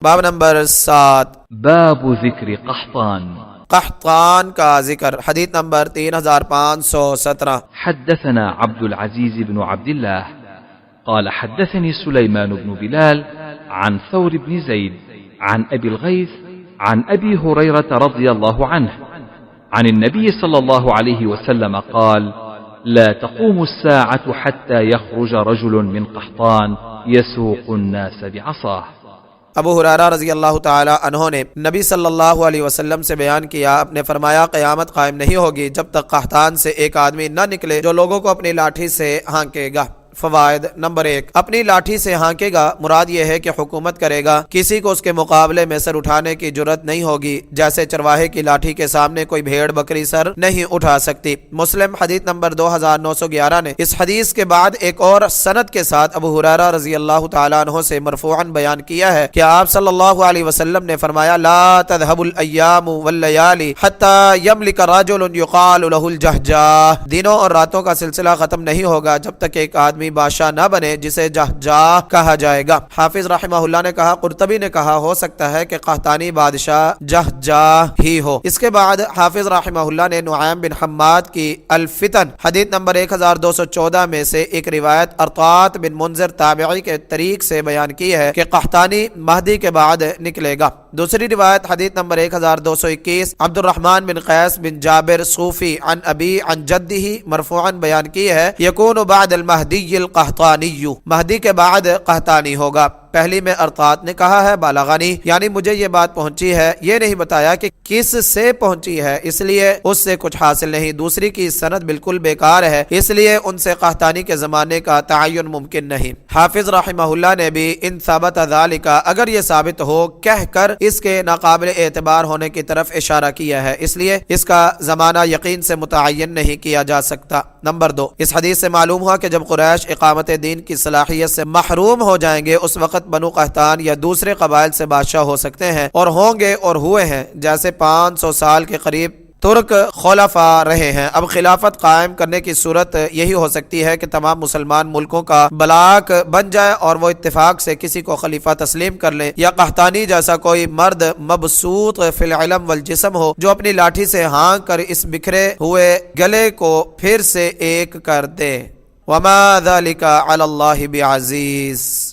باب نمبر 7، باب ذکر قحطان. قحطان کا ذکر. حدیث نمبر 3517. حدثنا عبد العزيز بن عبد الله قال حدثني سليمان بن بلال عن ثور بن زيد عن أبي الغيث عن أبي هريرة رضي الله عنه عن النبي صلى الله عليه وسلم قال: لا تقوم الساعة حتى يخرج رجل من قحطان يسوق الناس بعصاه. ابو ہریرہ رضی اللہ تعالی عنہ نے نبی صلی اللہ علیہ وسلم سے بیان کیا، آپ نے فرمایا قیامت قائم نہیں ہوگی جب تک قحطان سے ایک آدمی نہ نکلے جو لوگوں کو اپنی لاٹھی سے ہانکے گا. فوائد. نمبر 1، اپنی لاٹھی سے ہانکے گا مراد یہ ہے کہ حکومت کرے گا، کسی کو اس کے مقابلے میں سر اٹھانے کی جرت نہیں ہوگی، جیسے چرواہے کی لاٹھی کے سامنے کوئی بھیڑ بکری سر نہیں اٹھا سکتی. مسلم حدیث نمبر 2911 نے اس حدیث کے بعد ایک اور سند کے ساتھ ابو ہریرہ رضی اللہ تعالیٰ عنہ سے مرفوعاً بیان کیا ہے کہ آپ صلی اللہ علیہ وسلم نے فرمایا: لا تذهب الايام والليالي حتى يملك رجل يقال له الجهجاه. دنوں اور راتوں کا سلسلہ ختم نہیں ہوگا جب تک ایک آدمی بادشاہ نہ بنے جسے جہجاہ کہا جائے گا. حافظ رحمہ اللہ نے کہا، قرطبی نے کہا ہو سکتا ہے کہ قحطانی بادشاہ جہجاہ ہی ہو. اس کے بعد حافظ رحمہ اللہ نے نعیم بن حماد کی الفتن حدیث نمبر 1214 میں سے ایک روایت ارطاط بن منذر تابعی کے طریق سے بیان کی ہے کہ قحطانی مہدی کے بعد نکلے گا. دوسری روایت حدیث نمبر 1221 عبد الرحمن بن قیس بن جابر صوفی عن ابی عن جدہ مرفوعا بیان کی ہے: یکون بعد المہدی القحطانی، مہدی کے بعد قحطانی ہوگا. پہلی میں ارطاط نے کہا ہے بلغنی، یعنی مجھے یہ بات پہنچی ہے، یہ نہیں بتایا کہ کس سے پہنچی ہے، اس لیے اس سے کچھ حاصل نہیں. دوسری کی سند بالکل بیکار ہے، اس لیے ان سے قحطانی کے زمانے کا تعین ممکن نہیں. حافظ رحمہ اللہ نے بھی ان ثبت ذالک، اگر یہ ثابت ہو کہہ کر اس کے ناقابل اعتبار ہونے کی طرف اشارہ کیا ہے، اس لیے اس کا زمانہ یقین سے متعین نہیں کیا جا سکتا. نمبر 2، اس حدیث سے معلوم ہوا کہ جب قریش اقامت دین کی صلاحیت سے محروم ہو جائیں گے اس وقت بنو قحطان یا دوسرے قبائل سے بادشاہ ہو سکتے ہیں، اور ہوں گے اور ہوئے ہیں، جیسے 500 سال کے قریب ترک خلفاء رہے ہیں. اب خلافت قائم کرنے کی صورت یہی ہو سکتی ہے کہ تمام مسلمان ملکوں کا بلاک بن جائے اور وہ اتفاق سے کسی کو خلیفہ تسلیم کر لیں، یا قحطانی جیسا کوئی مرد مبسوط فی العلم والجسم ہو جو اپنی لاٹھی سے ہانک کر اس بکھرے ہوئے گلے کو پھر سے ایک کر دے. وما ذلک علی اللہ بعزیز.